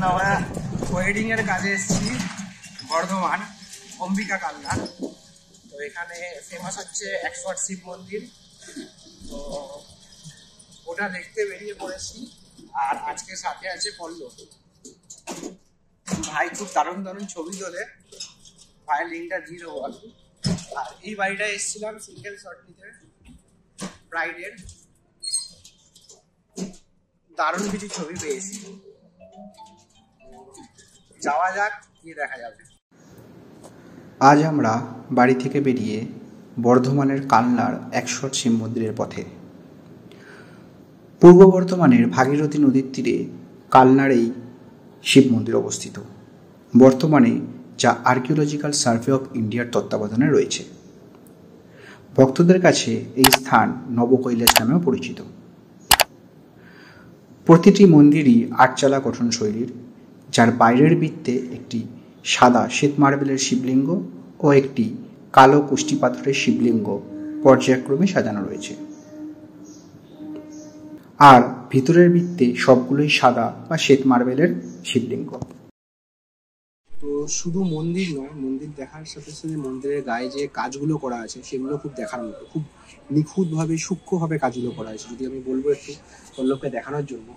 আমরা ওয়েডিং এর কাজে এসেছি বর্ধমান অম্বিকা কালনা। তো এখানে ফেমাস হচ্ছে 108 শিব মন্দির, তো ওটা দেখতে বেরিয়ে পড়েছি। আর আজকে সাথে আছে পল্লব ভাই, খুব দারুণ দারুণ ছবি তোলে, ভাইয়ের লিঙ্কটা দিয়ে দেবো আর কি। আর এই বাড়িটা এসেছিলাম সিঙ্গেল শট নিতে ব্রাইডের, দারুণ কিছু ছবি পেয়েছি। যাওয়া যাক, গিয়ে দেখা যাবে। আজ আমরা বাড়ি থেকে বেরিয়ে বর্ধমানের কালনার 108 শিব মন্দিরের পথে। পূর্ব বর্ধমানের ভাগীরথী নদীর তীরে কালনার এই শিব মন্দির অবস্থিত, বর্তমানে যা আর্কিওলজিক্যাল সার্ভে অফ ইন্ডিয়ার তত্ত্বাবধানে রয়েছে। ভক্তদের কাছে এই স্থান নবকৈলাস নামেও পরিচিত। প্রতিটি মন্দিরই আটচালা গঠনশৈলীর, যার বাইরের বৃত্তে একটি সাদা শ্বেত মার্বেলের শিবলিঙ্গ ও একটি কালো কুষ্টি পাথরের শিবলিঙ্গ পর্যায়ক্রমে সাজানো রয়েছে। আর ভিতরের বৃত্তে সবগুলোই সাদা বা শ্বেত মার্বেলের শিবলিঙ্গ। তো শুধু মন্দির নয়, মন্দির দেখার সাথে সাথে মন্দিরের গায়ে যে কাজগুলো করা আছে সেগুলো খুব দেখার মতো, খুব নিখুঁতভাবে সূক্ষ্মভাবে কাজগুলো করা আছে। যদি আমি বলবো একটু পল্লবকে দেখানোর জন্য,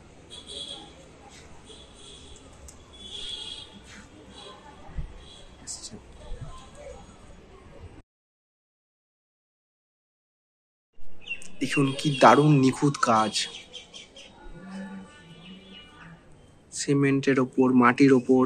দেখুন কি দারুণ নিখুঁত কাজ, সিমেন্টের ওপর, মাটির ওপর।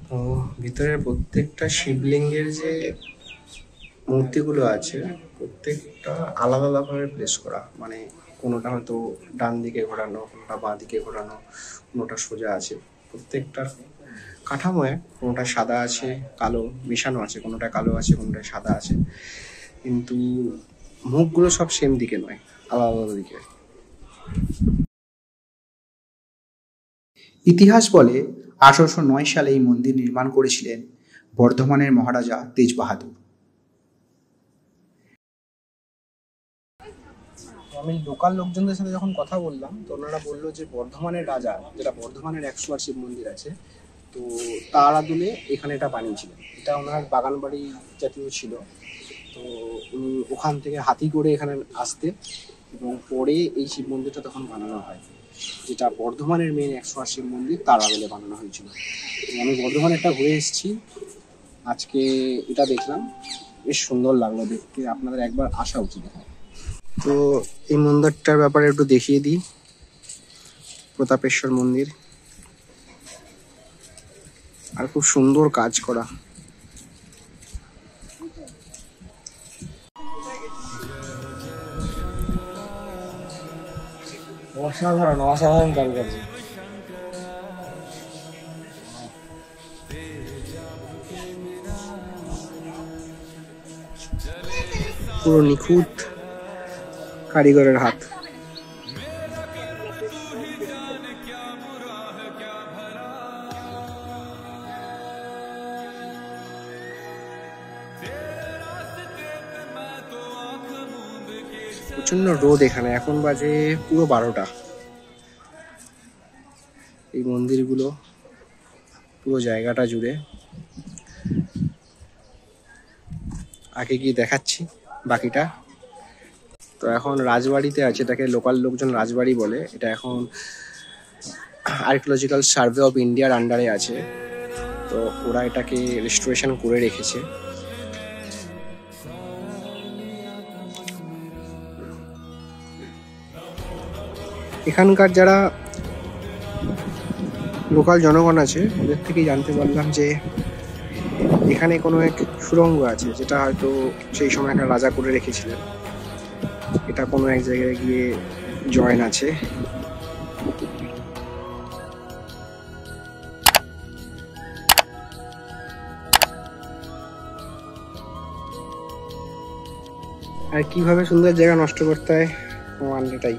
তো ভিতরের প্রত্যেকটা শিবলিঙ্গের যে মূর্তিগুলো আছে প্রত্যেকটা আলাদা আলাদাভাবে প্লেস করা, মানে কোনোটা হয়তো ডান দিকে ঘোরানো, কোনোটা বাঁ দিকে ঘোরানো, কোনোটা সোজা আছে। প্রত্যেকটার কাঠামো এক, কোনোটা সাদা আছে কালো মিশানো আছে, কোনোটা কালো আছে কোনোটা সাদা আছে, কিন্তু মুখগুলো সব সেম দিকে নয়, আলাদা আলাদা দিকে। ইতিহাস বলে 1809 সালে এই মন্দির নির্মাণ করেছিলেন বর্ধমানের মহারাজা তেজ বাহাদুর। আমি লোকাল লোকজনদের সাথে যখন কথা বললাম তো ওনারা বললো যে বর্ধমানের রাজা, যেটা বর্ধমানের 108 শিব মন্দির আছে, তো তার আদলে এখানে এটা বানিয়েছিলেন। এটা ওনার বাগান বাড়ি জাতীয় ছিল, তো উনি ওখান থেকে হাতি করে এখানে আসতেন এবং পরে এই শিব মন্দিরটা তখন বানানো হয়, যেটা বর্ধমানের মেন 108 শিব মন্দির তার আদলে বানানো হয়েছিল। আমি বর্ধমানেরটা ঘুরে এসেছি, আজকে এটা দেখলাম, বেশ সুন্দর লাগলো দেখতে, আপনাদের একবার আসা উচিত। তো এই মন্দিরটার ব্যাপারে একটু দেখিয়ে দিই। প্রতাপেশ্বর মন্দির, আর খুব সুন্দর কাজ করা। অসাধারণ অসাধারণ কারুকার্য। পুরো নিখুঁত কারিগরের হাত। প্রচন্ড রোদ এখানে, এখন বাজে পুরো 12টা। এই মন্দিরগুলো পুরো জায়গাটা জুড়ে, আগে গিয়ে দেখাচ্ছি বাকিটা। তো এখন রাজবাড়িতে আছে, এটাকে লোকাল লোকজন রাজবাড়ি বলে। এটা এখন আর্কিওলজিক্যাল সার্ভে অফ ইন্ডিয়ার আন্ডারে আছে, তো ওরা এটাকে রেস্টোরেশন করে রেখেছে। এখানকার যারা লোকাল জনগণ আছে ওদের থেকেই জানতে পারলাম যে এখানে কোনো এক সুড়ঙ্গ আছে, যেটা হয়তো সেই সময় একটা রাজা করে রেখেছিলেন। এটা কোনো এক জায়গায় গিয়ে জয়েন আছে। আর কিভাবে সুন্দর জায়গা নষ্ট করতে হয় এটাই।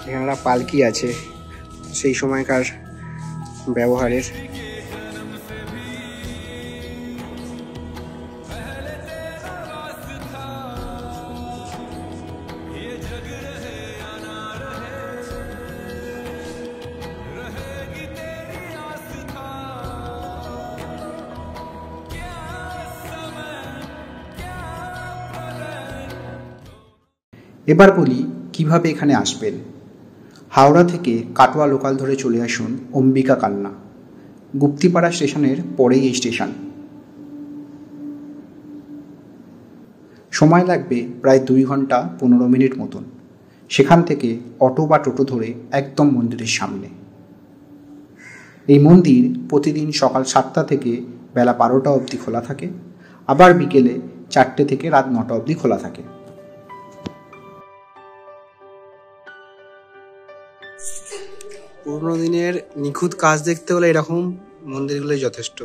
এখানে একটা পালকি আছে সেই সময়কার ব্যবহারের। এবার বলি কিভাবে এখানে আসবেন। হাওড়া থেকে কাটোয়া লোকাল ধরে চলে আসুন অম্বিকা কালনা। গুপ্তিপাড়া স্টেশনের পরেই এই স্টেশন। সময় লাগবে প্রায় 2 ঘন্টা 15 মিনিট মতন। সেখান থেকে অটো বা টোটো ধরে একদম মন্দিরের সামনে। এই মন্দির প্রতিদিন সকাল 7টা থেকে বেলা 12টা অবধি খোলা থাকে, আবার বিকেলে 4টে থেকে রাত 9টা অবধি খোলা থাকে। পুরোনো দিনের নিখুঁত কাজ দেখতে হলে এরকম মন্দিরগুলোই যথেষ্ট।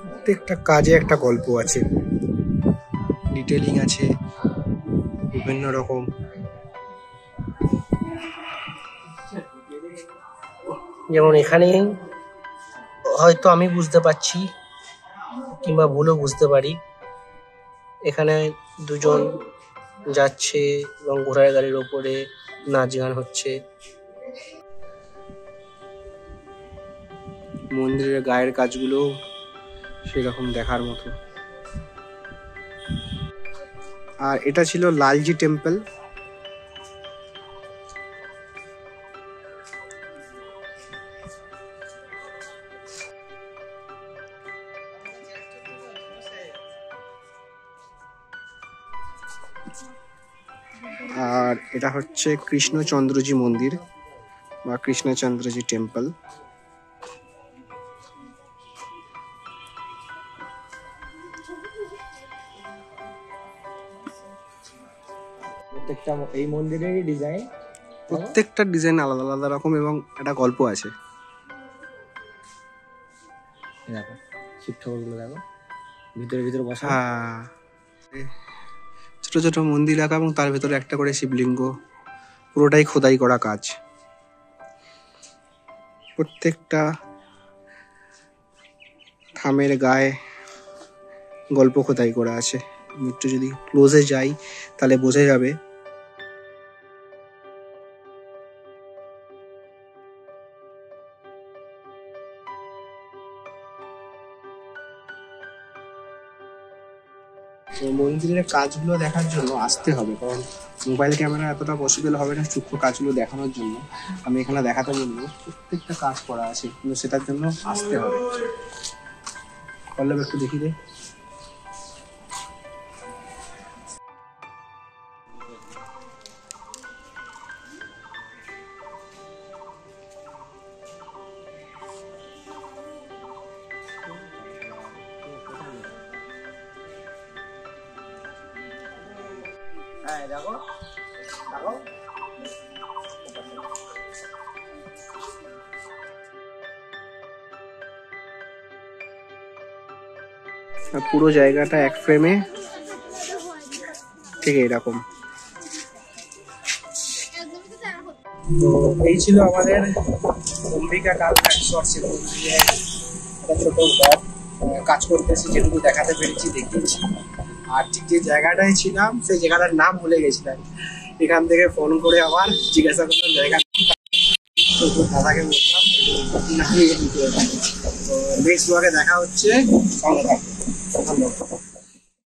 প্রত্যেকটা কাজে একটা গল্প আছে, ডিটেলিং আছে বিভিন্ন রকম। যেমন এখানে হয়তো আমি বুঝতে পারছি কিংবা ভুলও বুঝতে পারি, এখানে দুজন যাচ্ছে এবং ঘোড়ার গাড়ির ওপরে নাচ গান হচ্ছে। মন্দিরের গায়ের কাজগুলো সেরকম দেখার মতো। আর এটা ছিল লালজি টেম্পল। আর এটা হচ্ছে কৃষ্ণচন্দ্রজি মন্দির বা কৃষ্ণচন্দ্রজি টেম্পল। প্রত্যেকটা এই মন্দিরেরই ডিজাইন, প্রত্যেকটা ডিজাইন আলাদা আলাদা রকম এবং একটা গল্প আছে। দেখো শিব ঠাকুরগুলো দেখো ভিতরে ভিতরে বসা। হ্যাঁ, ছোট ছোট মন্দির রাখা এবং তার ভেতরে একটা করে শিবলিঙ্গ, পুরোটাই খোদাই করা কাজ। প্রত্যেকটা থামের গায়ে গল্প খোদাই করা আছে। একটু যদি ক্লোজে যাই তাহলে বোঝা যাবে। তো মন্দিরের কাজগুলো দেখার জন্য আসতে হবে, কারণ মোবাইল ক্যামেরা এতটা পসিবল হবে না সূক্ষ্ম কাজগুলো দেখানোর জন্য। আমি এখানে দেখাতে বলবো, প্রত্যেকটা কাজ করা আছে, কিন্তু সেটার জন্য আসতে হবে। পল্লব একটু দেখি দে। হ্যাঁ দেখো দেখো পুরো জায়গাটা এক ফ্রেমে ঠিক এরকম। তো এই ছিল আমাদের অম্বিকা কালনা রিসর্টসের একটা ছোট ব্লগ। কাজ করতেছি, যেটুকু দেখাতে পেরেছি দেখিয়েছি। আর ঠিক যে জায়গাটায় ছিলাম সেই জায়গাটার নাম ভুলে গেছিলাম। এখান থেকে ফোন করে আবার জিজ্ঞাসা করলাম জায়গা, দাদাকে বললাম নেক্সট ব্লগে দেখা হচ্ছে। ধন্যবাদ।